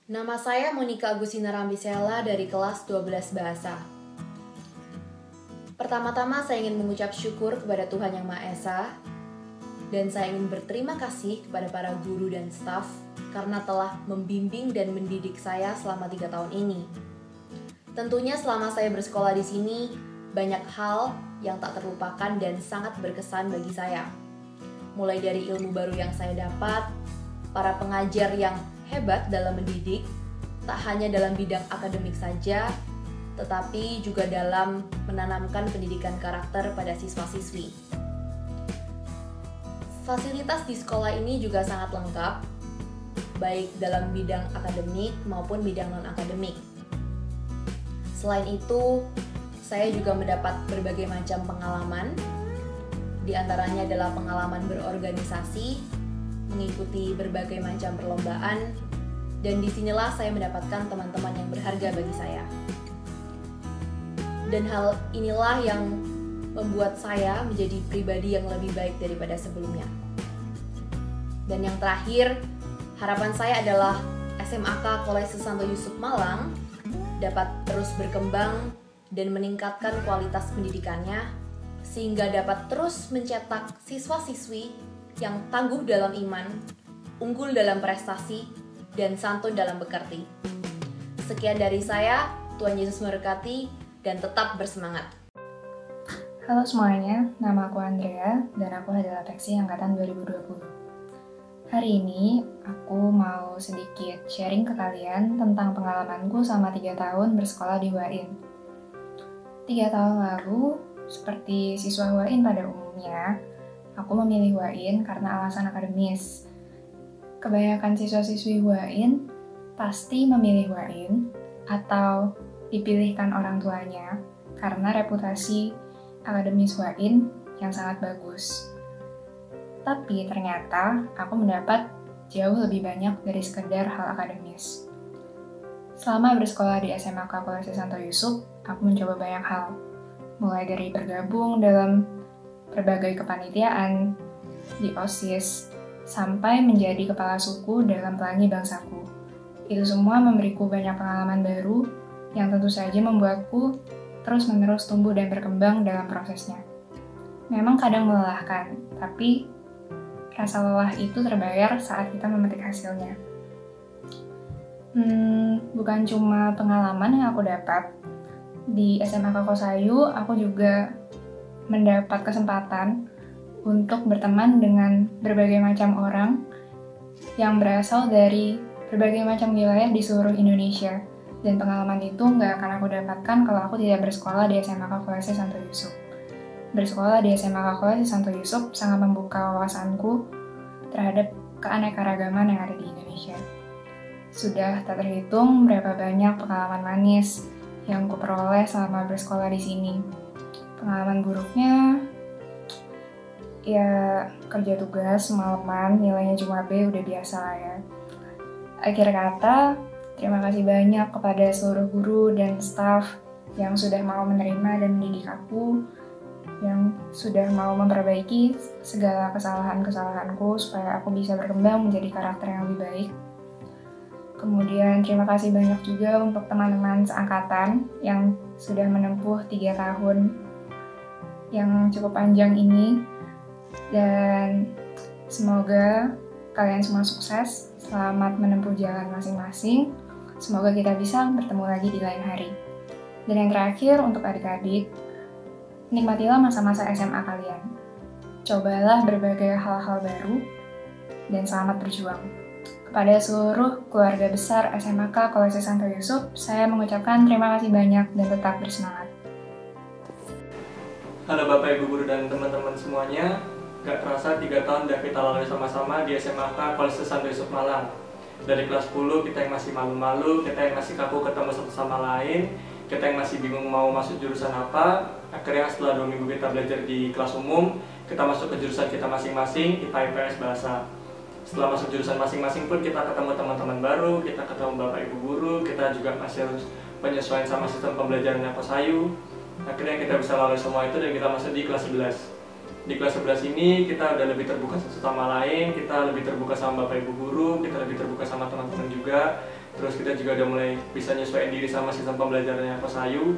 Nama saya Monica Agustina Rambisella dari kelas 12 Bahasa. Pertama-tama saya ingin mengucap syukur kepada Tuhan Yang Maha Esa, dan saya ingin berterima kasih kepada para guru dan staf karena telah membimbing dan mendidik saya selama 3 tahun ini. Tentunya selama saya bersekolah di sini, banyak hal yang tak terlupakan dan sangat berkesan bagi saya. Mulai dari ilmu baru yang saya dapat, para pengajar yang hebat dalam mendidik, tak hanya dalam bidang akademik saja, tetapi juga dalam menanamkan pendidikan karakter pada siswa-siswi. Fasilitas di sekolah ini juga sangat lengkap, baik dalam bidang akademik maupun bidang non-akademik. Selain itu, saya juga mendapat berbagai macam pengalaman, di antaranya adalah pengalaman berorganisasi, mengikuti berbagai macam perlombaan, dan disinilah saya mendapatkan teman-teman yang berharga bagi saya. Dan hal inilah yang membuat saya menjadi pribadi yang lebih baik daripada sebelumnya. Dan yang terakhir, harapan saya adalah SMAK Kolese Santo Yusuf Malang dapat terus berkembang dan meningkatkan kualitas pendidikannya, sehingga dapat terus mencetak siswa-siswi yang tangguh dalam iman, unggul dalam prestasi, dan santun dalam bekerti. Sekian dari saya, Tuhan Yesus memberkati, dan tetap bersemangat. Halo semuanya, nama aku Andrea, dan aku adalah Peksi Angkatan 2020. Hari ini, aku mau sedikit sharing ke kalian tentang pengalamanku selama 3 tahun bersekolah di UAIN. 3 tahun lalu, seperti siswa UAIN pada umumnya, aku memilih UAIN karena alasan akademis. Kebanyakan siswa-siswi UAIN pasti memilih UAIN atau dipilihkan orang tuanya karena reputasi akademis UAIN yang sangat bagus. Tapi ternyata aku mendapat jauh lebih banyak dari sekedar hal akademis. Selama bersekolah di SMAK Kolese Santo Yusuf, aku mencoba banyak hal. Mulai dari bergabung dalam berbagai kepanitiaan, di OSIS, sampai menjadi kepala suku dalam Pelangi Bangsaku. Itu semua memberiku banyak pengalaman baru yang tentu saja membuatku terus-menerus tumbuh dan berkembang dalam prosesnya. Memang kadang melelahkan, tapi rasa lelah itu terbayar saat kita memetik hasilnya. Bukan cuma pengalaman yang aku dapat. Di SMAK Kosayu, aku juga mendapat kesempatan untuk berteman dengan berbagai macam orang yang berasal dari berbagai macam wilayah di seluruh Indonesia. Dan pengalaman itu nggak akan aku dapatkan kalau aku tidak bersekolah di SMAK Kolese Santo Yusuf. Bersekolah di SMAK Kolese Santo Yusuf sangat membuka wawasanku terhadap keanekaragaman yang ada di Indonesia. Sudah tak terhitung berapa banyak pengalaman manis yang kuperoleh selama bersekolah di sini. Pengalaman buruknya, ya kerja tugas semalaman, nilainya cuma B, udah biasa lah ya. Akhir kata, terima kasih banyak kepada seluruh guru dan staf yang sudah mau menerima dan mendidik aku, yang sudah mau memperbaiki segala kesalahan-kesalahanku supaya aku bisa berkembang menjadi karakter yang lebih baik. Kemudian terima kasih banyak juga untuk teman-teman seangkatan yang sudah menempuh 3 tahun yang cukup panjang ini. Dan semoga kalian semua sukses, selamat menempuh jalan masing-masing. Semoga kita bisa bertemu lagi di lain hari. Dan yang terakhir untuk adik-adik, nikmatilah masa-masa SMA kalian. Cobalah berbagai hal-hal baru, dan selamat berjuang. Kepada seluruh keluarga besar SMAK Kolese Santo Yusuf, saya mengucapkan terima kasih banyak dan tetap bersemangat. Halo Bapak Ibu Guru dan teman-teman semuanya. Gak terasa 3 tahun udah kita lalui sama-sama di SMAK Kolese Santo Yusuf Malang. Dari kelas 10 kita yang masih malu-malu, kita yang masih kaku ketemu satu sama lain, kita yang masih bingung mau masuk jurusan apa. Akhirnya setelah 2 minggu kita belajar di kelas umum, kita masuk ke jurusan kita masing-masing, IPA IPS Bahasa. Setelah masuk jurusan masing-masing pun kita ketemu teman-teman baru, kita ketemu Bapak Ibu Guru, kita juga masih harus penyesuaian sama sistem pembelajarannya Kosayu. Akhirnya kita bisa lalui semua itu dan kita masuk di kelas 11. Di kelas 11 ini kita udah lebih terbuka satu sama lain, kita lebih terbuka sama Bapak Ibu Guru, kita lebih terbuka sama teman-teman juga. Terus kita juga udah mulai bisa nyesuaiin diri sama sistem pembelajarannya Kosayu.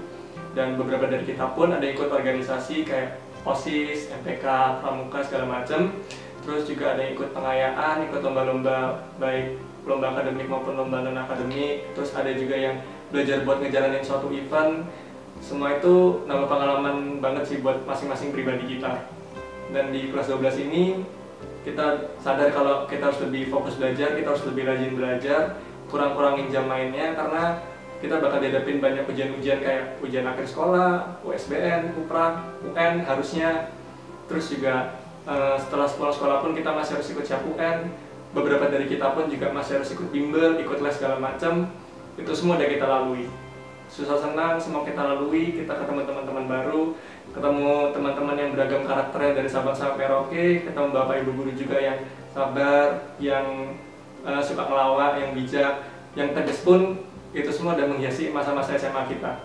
Dan beberapa dari kita pun ada ikut organisasi kayak OSIS, MPK, Pramuka segala macam. Terus juga ada ikut pengayaan, ikut lomba-lomba baik lomba akademik maupun lomba non-akademik. Terus ada juga yang belajar buat ngejalanin suatu event. Semua itu nambah pengalaman banget sih buat masing-masing pribadi kita. Dan di kelas 12 ini kita sadar kalau kita harus lebih fokus belajar, kita harus lebih rajin belajar, kurang-kurangin jam mainnya karena kita bakal dihadapin banyak ujian-ujian kayak ujian akhir sekolah, USBN, UPRA, UN harusnya. Terus juga setelah pulang sekolah pun kita masih harus ikut siap UN. Beberapa dari kita pun juga masih harus ikut bimbel, ikut les segala macam. Itu semua udah kita lalui. Susah senang semua kita lalui, kita ketemu teman-teman baru, ketemu teman-teman yang beragam karakternya dari Sabang sampai Merauke, ketemu bapak ibu guru juga yang sabar, yang suka ngelawak, yang bijak, yang tegas pun. Itu semua udah menghiasi masa-masa SMA kita.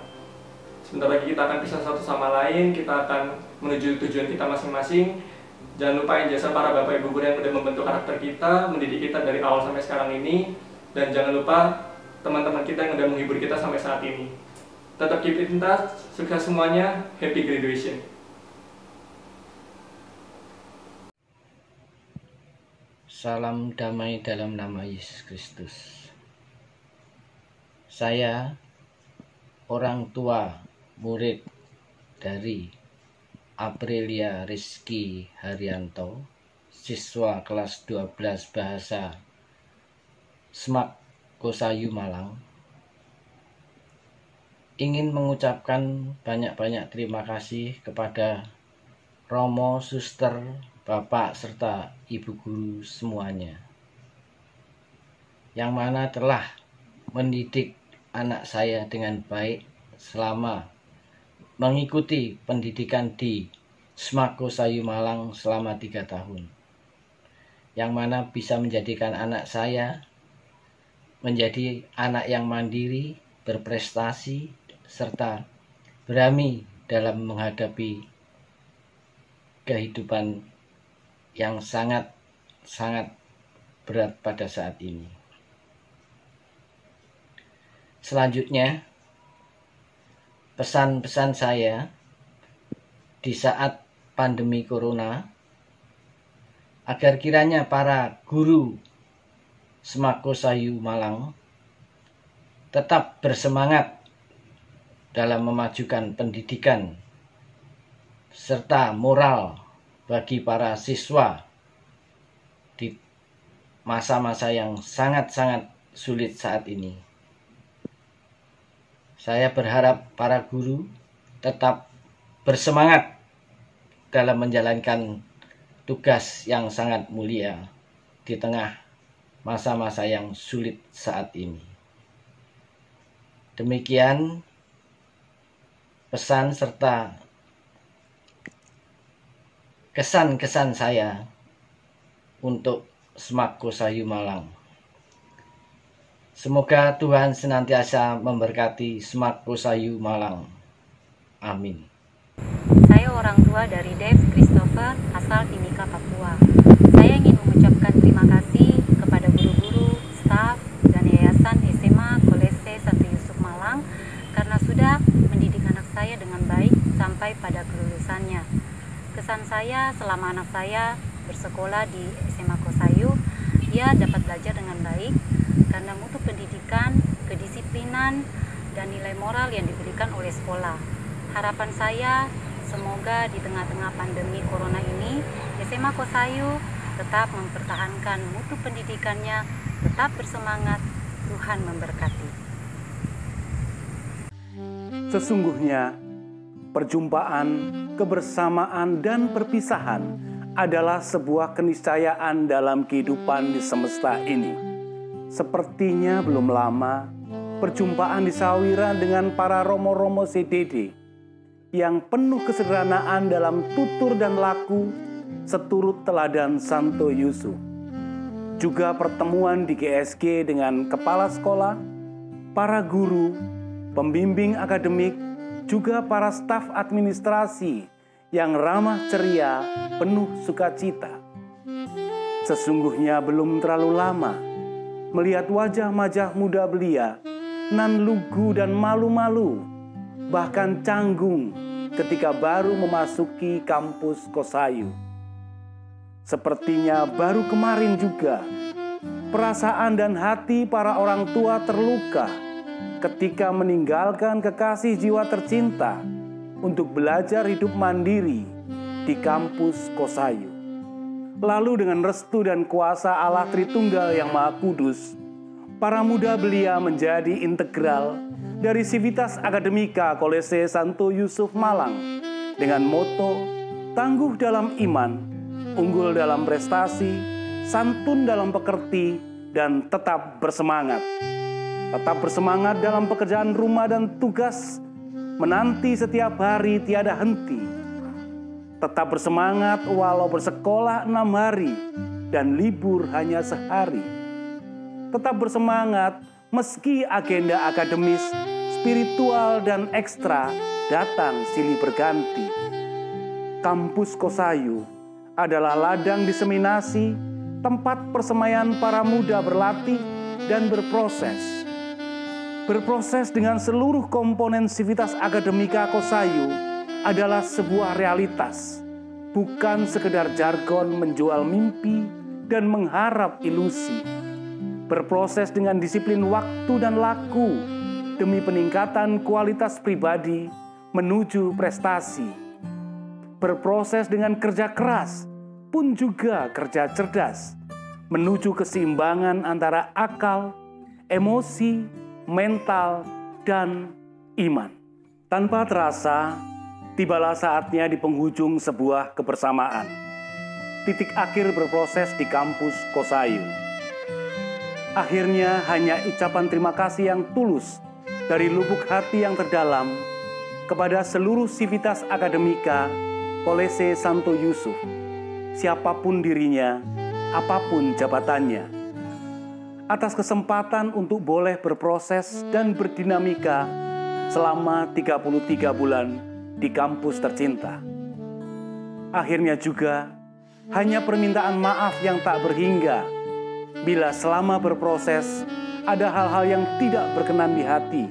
Sebentar lagi kita akan pisah satu sama lain, kita akan menuju tujuan kita masing-masing. Jangan lupain jasa para bapak ibu guru yang udah membentuk karakter kita, mendidik kita dari awal sampai sekarang ini. Dan jangan lupa teman-teman kita yang udah menghibur kita sampai saat ini. Tetap keep in touch, sukses semuanya, happy graduation. Salam damai dalam nama Yesus Kristus. Saya orang tua murid dari Aprilia Rizky Haryanto, siswa kelas 12 Bahasa SMAK Kosayu Malang, ingin mengucapkan banyak-banyak terima kasih kepada Romo, Suster, Bapak, serta Ibu Guru semuanya, yang mana telah mendidik anak saya dengan baik selama mengikuti pendidikan di SMAK Kosayu Malang selama 3 tahun, yang mana bisa menjadikan anak saya menjadi anak yang mandiri, berprestasi, serta berani dalam menghadapi kehidupan yang sangat berat pada saat ini. Selanjutnya, pesan-pesan saya di saat pandemi corona, agar kiranya para guru SMAK Kosayu Malang tetap bersemangat dalam memajukan pendidikan serta moral bagi para siswa di masa-masa yang sangat-sangat sulit saat ini. Saya berharap para guru tetap bersemangat dalam menjalankan tugas yang sangat mulia di tengah masa-masa yang sulit saat ini. Demikian pesan serta kesan-kesan saya untuk SMAK Kosayu Malang. Semoga Tuhan senantiasa memberkati SMAK Kosayu Malang. Amin. Saya orang tua dari Dev Christopher, asal Timika, Papua. Saya ingin mengucapkan terima kasih kepada guru-guru, staf, dan Yayasan SMA Kolese Santo Yusuf Malang karena sudah mendidik anak saya dengan baik sampai pada kelulusannya. Kesan saya selama anak saya bersekolah di SMA Kosayu, ia dapat belajar dengan baik karena mutu pendidikan, kedisiplinan, dan nilai moral yang diberikan oleh sekolah. Harapan saya, semoga di tengah-tengah pandemi corona ini, SMA Kosayu tetap mempertahankan mutu pendidikannya, tetap bersemangat, Tuhan memberkati. Sesungguhnya, perjumpaan, kebersamaan, dan perpisahan adalah sebuah keniscayaan dalam kehidupan di semesta ini. Sepertinya belum lama, perjumpaan di Sawiran dengan para romo-romo CDD yang penuh kesederhanaan dalam tutur dan laku seturut teladan Santo Yusuf. Juga pertemuan di GSG dengan kepala sekolah, para guru, pembimbing akademik, juga para staf administrasi yang ramah ceria, penuh sukacita. Sesungguhnya belum terlalu lama melihat wajah-wajah muda belia nan lugu dan malu-malu, bahkan canggung ketika baru memasuki kampus Kosayu. Sepertinya baru kemarin juga, perasaan dan hati para orang tua terluka ketika meninggalkan kekasih jiwa tercinta untuk belajar hidup mandiri di kampus Kosayu. Lalu dengan restu dan kuasa Allah Tritunggal yang Maha Kudus, para muda belia menjadi integral dari Civitas Akademika Kolese Santo Yusuf Malang dengan moto tangguh dalam iman, unggul dalam prestasi, santun dalam pekerti, dan tetap bersemangat. Tetap bersemangat dalam pekerjaan rumah dan tugas, menanti setiap hari tiada henti. Tetap bersemangat walau bersekolah 6 hari dan libur hanya sehari. Tetap bersemangat meski agenda akademis, spiritual, dan ekstra datang silih berganti. Kampus Kosayu adalah ladang diseminasi, tempat persemaian para muda berlatih dan berproses. Berproses dengan seluruh komponen Civitas Akademika Kosayu adalah sebuah realitas, bukan sekedar jargon menjual mimpi dan mengharap ilusi. Berproses dengan disiplin waktu dan laku demi peningkatan kualitas pribadi menuju prestasi. Berproses dengan kerja keras pun juga kerja cerdas menuju keseimbangan antara akal, emosi, mental, dan iman. Tanpa terasa, tibalah saatnya di penghujung sebuah kebersamaan. Titik akhir berproses di kampus Kosayu. Akhirnya hanya ucapan terima kasih yang tulus dari lubuk hati yang terdalam kepada seluruh Civitas Akademika Kolese Santo Yusuf, siapapun dirinya, apapun jabatannya, atas kesempatan untuk boleh berproses dan berdinamika selama 33 bulan di kampus tercinta. Akhirnya juga hanya permintaan maaf yang tak berhingga bila selama berproses ada hal-hal yang tidak berkenan di hati.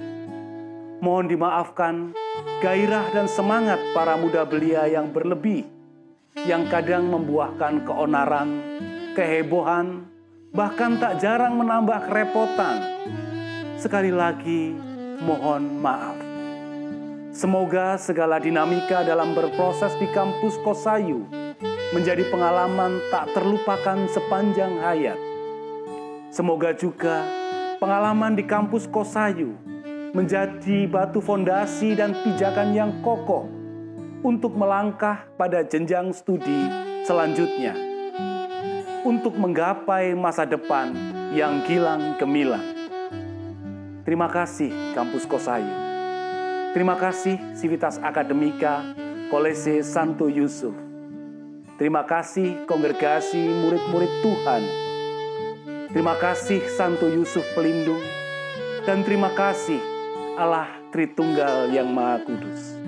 Mohon dimaafkan gairah dan semangat para muda belia yang berlebih, yang kadang membuahkan keonaran, kehebohan, bahkan tak jarang menambah kerepotan. Sekali lagi, mohon maaf. Semoga segala dinamika dalam berproses di kampus Kosayu menjadi pengalaman tak terlupakan sepanjang hayat. Semoga juga pengalaman di kampus Kosayu menjadi batu fondasi dan pijakan yang kokoh untuk melangkah pada jenjang studi selanjutnya, untuk menggapai masa depan yang gilang gemilang. Terima kasih kampus Kosayu. Terima kasih Civitas Akademika Kolese Santo Yusuf. Terima kasih kongregasi murid-murid Tuhan. Terima kasih Santo Yusuf Pelindung. Dan terima kasih Allah Tritunggal yang Maha Kudus.